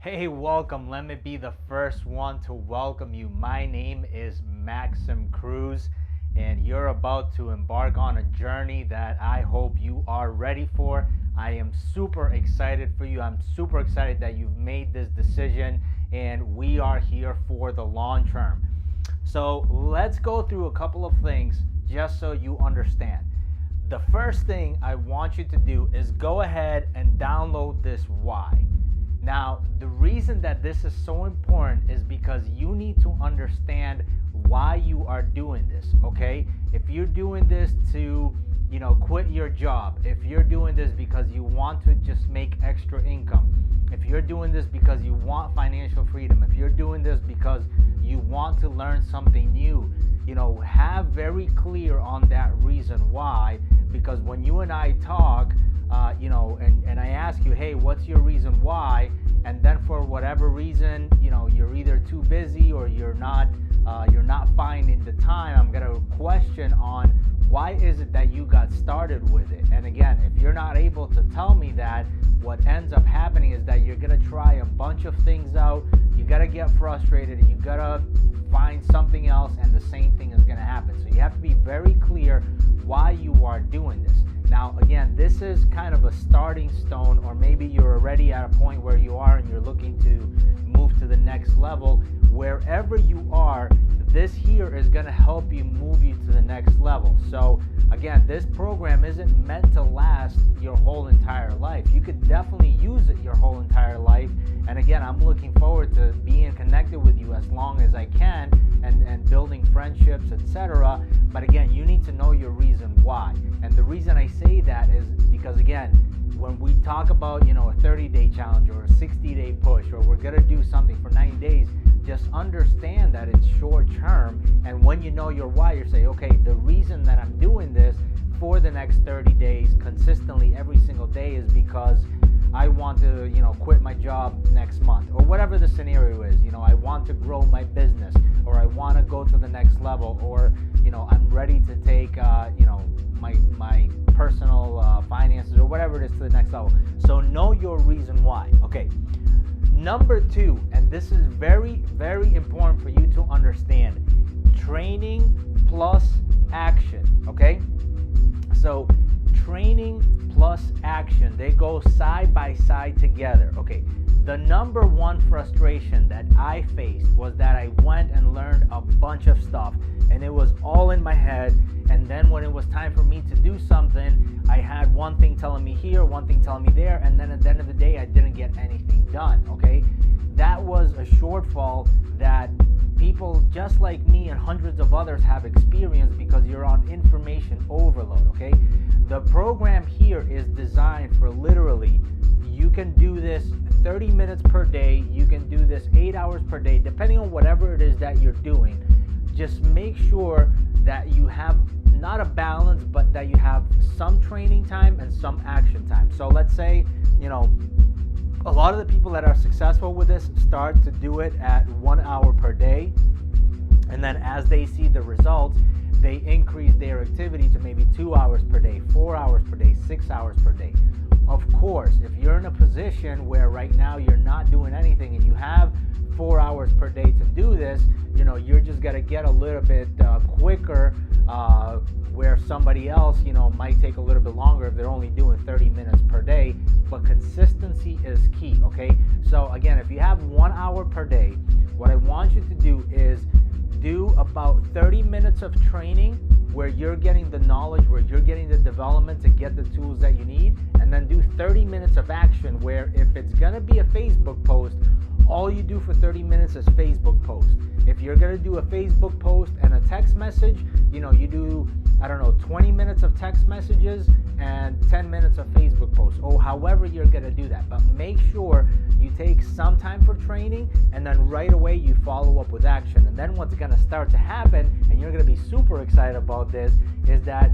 Hey, welcome. Let me be the first one to welcome you. My name is Maxim Cruz, and you're about to embark on a journey that I hope you are ready for. I am super excited for you. I'm super excited that you've made this decision, and we are here for the long term. So, let's go through a couple of things just so you understand. The first thing I want you to do is go ahead and download this why. Now, the reason that this is so important is because you need to understand why you are doing this, okay? If you're doing this to, quit your job, if you're doing this because you want to just make extra income, if you're doing this because you want financial freedom, if you're doing this because you want to learn something new, have very clear on that reason why, because when you and I talk, and I ask you, hey, what's your reason why? And then for whatever reason, you're either too busy or you're not finding the time. I'm gonna question on why is it that you got started with it. And again, if you're not able to tell me that, what ends up happening is that you're gonna try a bunch of things out. You gotta get frustrated. You gotta find something else, and the same thing is gonna happen. So you have to be very clear why you are doing this. Now, again, this is kind of a starting stone, or maybe you're already at a point where you are and you're looking to move to the next level. Wherever you are, this here is going to help you move you to the next level. So, again, this program isn't meant to last your whole entire life. You could definitely use it your whole entire life. And again, I'm looking forward to being connected with you as long as I can and building friendships, etc. But again, you need to know your reason why. And the reason I say that is because, again, when we talk about, a 30-day challenge or a 60-day push, or we're going to do something for 90 days, just understand that it's short term. And when you know your why, you say, okay, the reason that I'm doing this for the next 30 days consistently every single day is because I want to, quit my job next month, or whatever the scenario is. I want to grow my business, or I want to go to the next level, or, I'm ready to take, my personal finances or whatever it is to the next level. So know your reason why. Okay. Number two, and this is very, very important for you to understand, training plus action. Okay. So training plus action, they go side by side together. Okay. The number one frustration that I faced was that I went and learned a bunch of stuff, and it was all in my head. And then when it was time for me to do something, I had one thing telling me here, one thing telling me there, and then at the end of the day, I didn't get anything done. Okay, that was a shortfall that people just like me and hundreds of others have experienced because you're on information overload. Okay, the program here is designed for literally, you can do this 30 minutes per day, you can do this 8 hours per day, depending on whatever it is that you're doing. Just make sure that you have not a balance, but that you have some training time and some action time. So let's say, a lot of the people that are successful with this start to do it at 1 hour per day. And then as they see the results, they increase their activity to maybe 2 hours per day, 4 hours per day, 6 hours per day. Of course, if you're in a position where right now you're not doing anything and you have 4 hours per day to do this, you're just going to get a little bit quicker, where somebody else, might take a little bit longer if they're only doing 30 minutes per day. But consistency is key, okay? So again, if you have 1 hour per day, what I want you to do is do about 30 minutes of training where you're getting the knowledge, where you're getting the development to get the tools that you need, and then do 30 minutes of action where if it's going to be a Facebook post, all you do for 30 minutes is Facebook post. If you're going to do a Facebook post and a text message, you do, 20 minutes of text messages and 10 minutes of Facebook posts, or however you're going to do that. But make sure you take some time for training, and then right away you follow up with action. And then what's going to start to happen, and you're going to be super excited about this, is that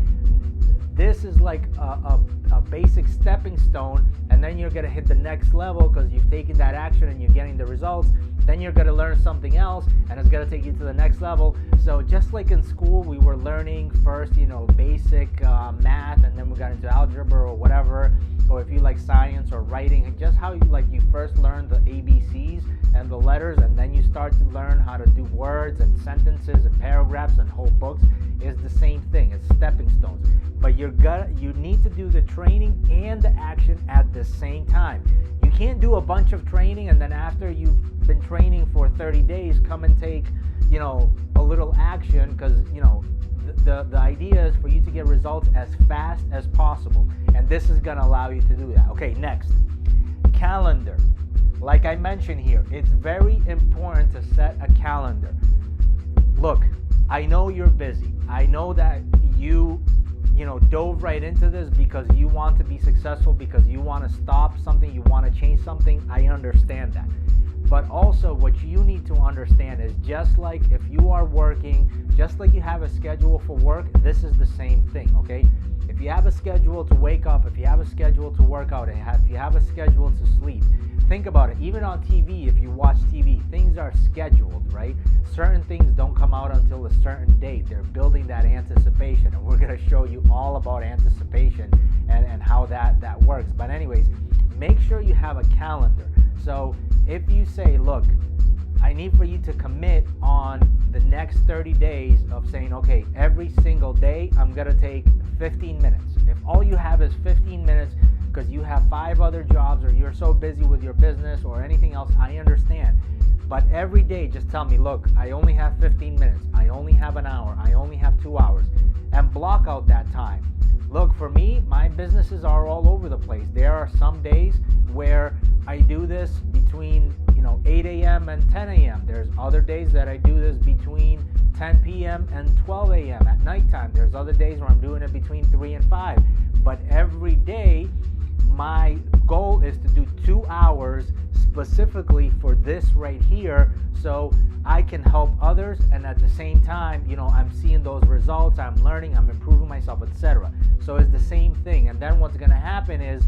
this is like a basic stepping stone, and then you're going to hit the next level because you've taken that action and you're getting the results. Then you're going to learn something else, and it's going to take you to the next level. So just like in school, we were learning first, basic math, and then we got into algebra or whatever, or if you like science or writing, and just how you first learn the ABCs and the letters, and then you start to learn how to do words and sentences and paragraphs and whole books, is the same thing. It's stepping stones. But you need to do the training and the action at the same time. You can't do a bunch of training and then after you've been training for 30 days come and take, a little action, because, the idea is for you to get results as fast as possible. And this is going to allow you to do that. Okay, next, calendar. Like I mentioned here, it's very important to set a calendar. Look, I know you're busy. I know that you dove right into this because you want to be successful, because you want to stop something, you want to change something. I understand that. But also what you need to understand is, just like if you are working, just like you have a schedule for work, this is the same thing, okay? If you have a schedule to wake up, if you have a schedule to work out, and if you have a schedule to sleep, think about it. Even on TV, if you watch TV, things are scheduled, right? Certain things don't come out until a certain date. They're building that anticipation, and we're going to show you all about anticipation and how that works. But anyways, make sure you have a calendar. So if you say, look, I need for you to commit on the next 30 days of saying, okay, every single day I'm going to take 15 minutes. If all you have is 15 minutes because you have 5 other jobs or you're so busy with your business or anything else, I understand. But every day just tell me, look, I only have 15 minutes. I only have an hour. I only have 2 hours. And block out that time. Look, for me, my businesses are all over the place. There are some days where I do this between 8 a.m. and 10 a.m. There's other days that I do this between 10 p.m. and 12 a.m. at nighttime. There's other days where I'm doing it between 3 and 5. But every day, my goal is to do 2 hours specifically for this right here, so I can help others, and at the same time, I'm seeing those results, I'm learning, I'm improving myself, etc. So it's the same thing. And then what's going to happen is,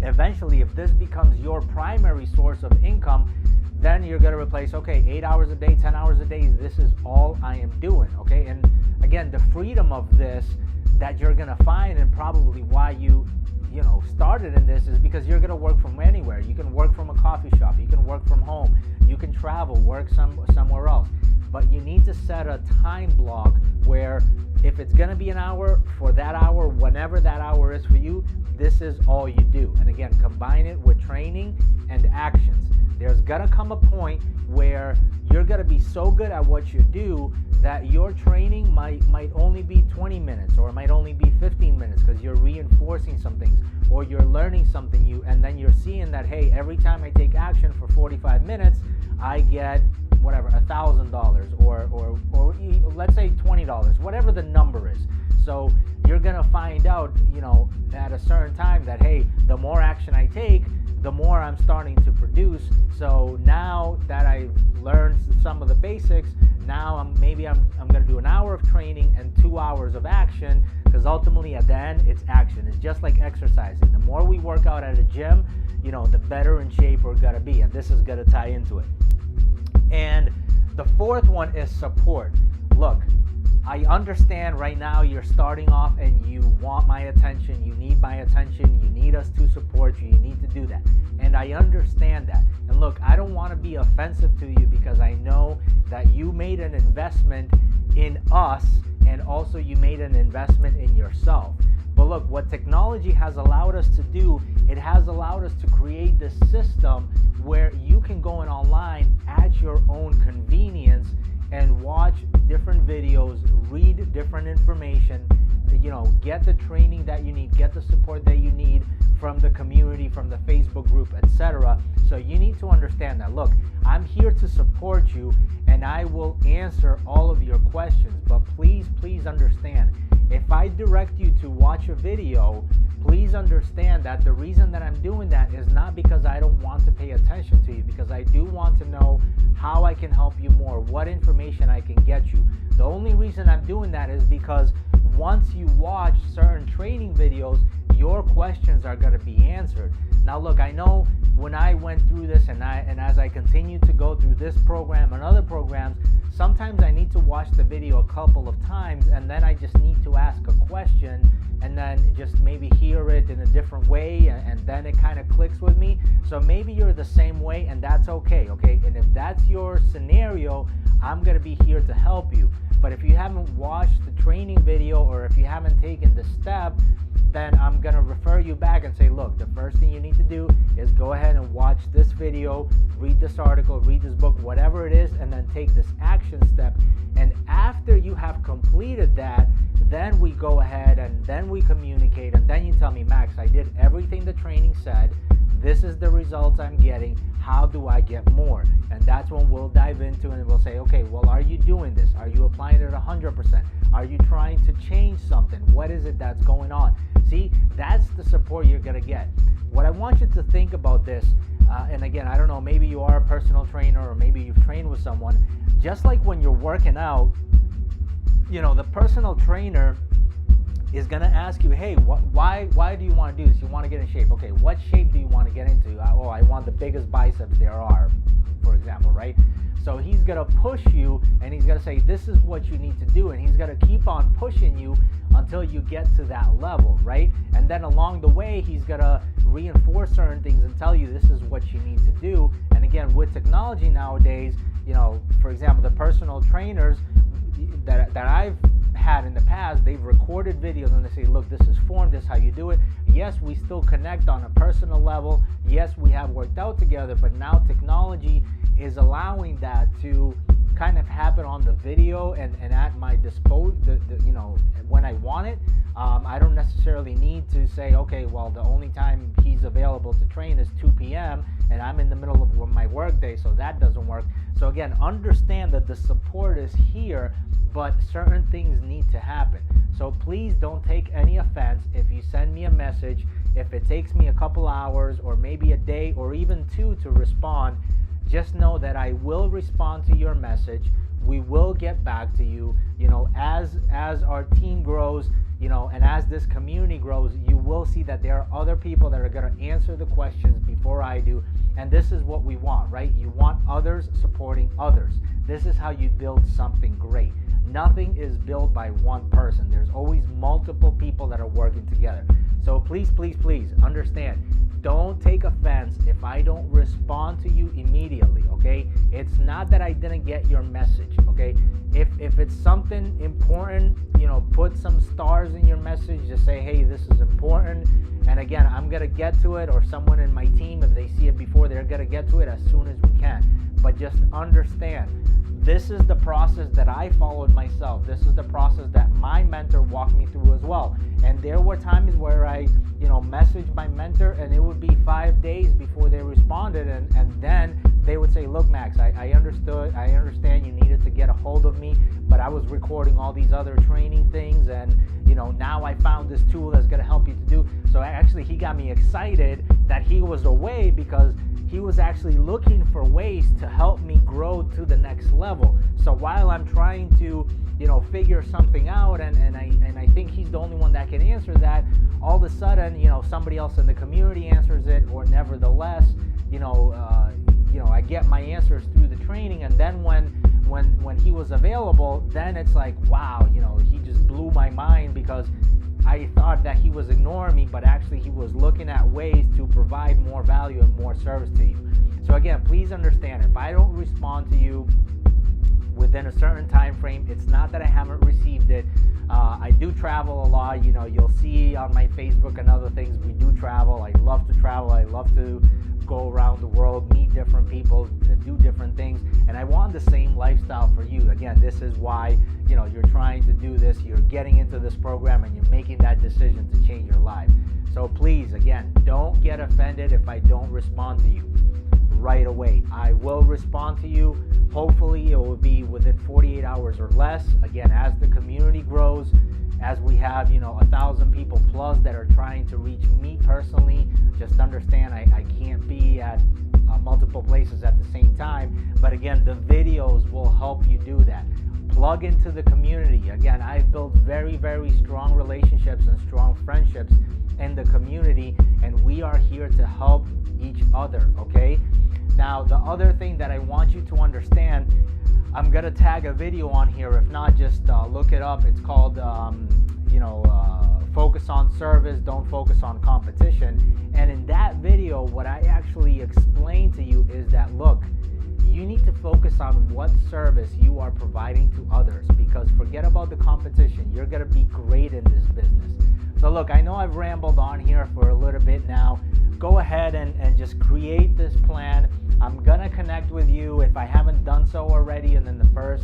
eventually, if this becomes your primary source of income, then you're going to replace, okay, 8 hours a day, 10 hours a day, this is all I am doing, okay? And again, the freedom of this that you're going to find, and probably why you started in this, is because you're going to work from anywhere. You can work from a coffee shop, you can work from home, you can travel, work somewhere else. But you need to set a time block where if it's going to be an hour, for that hour, whenever that hour is for you, this is all you do. And again, combine it with training and actions. There's going to come a point where you're going to be so good at what you do that your training might only be 20 minutes, or it might only be 15 minutes, because you're reinforcing some things, or you're learning something new, and then you're seeing that, hey, every time I take action for 45 minutes, I get whatever, $1,000, or let's say $20, whatever the number is. So you're going to find out, at a certain time that, hey, the more action I take, the more I'm starting to produce. So now that I've learned some of the basics, now I'm going to do an hour of training and 2 hours of action, because ultimately at the end, it's action. It's just like exercising. The more we work out at a gym, the better in shape we're going to be. And this is going to tie into it. And the fourth one is support. Look, I understand right now you're starting off and you want my attention, you need my attention, you need us to support you, you need to do that. And I understand that. And look, I don't want to be offensive to you, because I know that you made an investment in us, and also you made an investment in yourself. But look, what technology has allowed us to do, it has allowed us to create this system where you can go in online at your own convenience and watch different videos, read different information, get the training that you need, get the support that you need from the community, from the Facebook group, etc. So you need to understand that, look, I'm here to support you, and I will answer all of your questions. But please understand, if I direct you to watch a video, please understand that the reason that I'm doing that is not because I don't want to pay attention to you, because I do want to know how I can help you more, what information I can get you. The only reason I'm doing that is because once you watch certain training videos, your questions are going to be answered. Now look, I know when I went through this, and as I continue to go through this program and other programs, sometimes I need to watch the video a couple of times, and then I just need to ask a question and then just maybe hear it in a different way, and then it kind of clicks with me. So maybe you're the same way, and that's okay, and if that's your scenario, I'm going to be here to help you. But if you haven't watched the training video, or if you haven't taken the step, then I'm going to refer you back and say, look, the first thing you need to do is go ahead and watch this video, read this article, read this book, whatever it is, and then take this action step. And after you have completed that, then we go ahead and then we communicate, and then you tell me, Max, I did everything the training said. This is the results I'm getting. How do I get more? And that's when we'll dive into, and we'll say, okay, well, are you doing this? Are you applying it 100%? Are you trying to change something? What is it that's going on? See, that's the support you're going to get. What I want you to think about this, and again, I don't know, maybe you are a personal trainer, or maybe you've trained with someone. Just like when you're working out, the personal trainer is going to ask you, hey, why do you want to do this? You want to get in shape. Okay, what shape do you want to get into? Oh, I want the biggest biceps there are, for example, right? So he's going to push you, and he's going to say, this is what you need to do. And he's going to keep on pushing you until you get to that level, right? And then along the way, he's going to reinforce certain things and tell you this is what you need to do. And again, with technology nowadays, for example, the personal trainers that I've had in the past, they've recorded videos and they say, look, this is form, this is how you do it. Yes, we still connect on a personal level. Yes, we have worked out together, but now technology is allowing that to kind of happen on the video and at my disposal, when I want it. I don't necessarily need to say, okay, well, the only time he's available to train is 2 p.m. and I'm in the middle of my work day, so that doesn't work. So again, understand that the support is here, but certain things need to happen. So please don't take any offense if you send me a message. If it takes me a couple hours or maybe a day or even 2 to respond, just know that I will respond to your message. We will get back to you. As our team grows, and as this community grows, you will see that there are other people that are going to answer the questions before I do. And this is what we want, right? You want others supporting others. This is how you build something great. Nothing is built by one person. There's always multiple people that are working together. So please, please, please understand, don't take offense if I don't respond to you immediately, okay? It's not that I didn't get your message, okay? If it's something important, put some stars in your message. Just say, hey, this is important. And again, I'm going to get to it, or someone in my team, if they see it before, they're going to get to it as soon as we can. But just understand, this is the process that I followed myself. This is the process that my mentor walked me through as well. And there were times where I, messaged my mentor, and it would be 5 days before they responded. And then they would say, look, Max, I understand you needed to get a hold of me, but I was recording all these other training things, and now I found this tool that's going to help you to do. So actually, he got me excited that he was away, because he was actually looking for ways to help me grow to the next level. So while I'm trying to, figure something out, and I think he's the only one that can answer that, all of a sudden, somebody else in the community answers it, or nevertheless, I get my answers through the training. And then when he was available, then it's like, wow, he just blew my mind, because I thought that he was ignoring me, but actually he was looking at ways to provide more value and more service to you. So again, please understand, if I don't respond to you within a certain time frame, it's not that I haven't received it. I do travel a lot. You'll see on my Facebook and other things, we do travel. I love to travel. I love to go around the world, meet different people, do different things, and I want the same lifestyle for you. Again, this is why you're trying to do this, you're getting into this program, and you're making that decision to change your life. So please, again, don't get offended if I don't respond to you right away. I will respond to you. Hopefully it will be within 48 hours or less. Again, as the community grows, as we have 1,000 people plus that are trying to reach me personally, just understand I can't be at multiple places at the same time. But again, the videos will help you do that. Plug into the community. Again, I've built very, very strong relationships and strong friendships in the community, and we are here to help each other, okay? Now, the other thing that I want you to understand, I'm gonna tag a video on here. If not, just look it up. It's called, focus on service, don't focus on competition. And in that video, what I actually explain to you is that, look, you need to focus on what service you are providing to others, because forget about the competition. You're gonna be great in this business. So look, I know I've rambled on here for a little bit now. Go ahead and just create this plan. I'm gonna connect with you if I haven't done so already, and in the first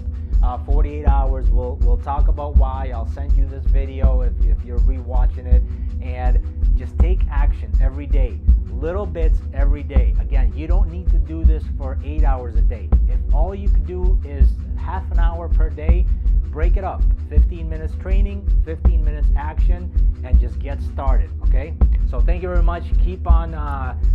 48 hours we'll talk about why. I'll send you this video if you're rewatching it, and just take action every day, little bits every day. Again, you don't need to do this for 8 hours a day. If all you can do is half an hour per day, break it up. 15 minutes training, 15 minutes action, and just get started, okay? So thank you very much. Keep on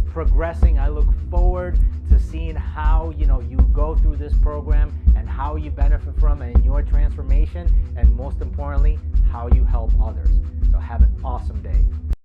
progressing. I look forward to seeing how you go through this program and how you benefit from it in your transformation, and most importantly, how you help others. So have an awesome day.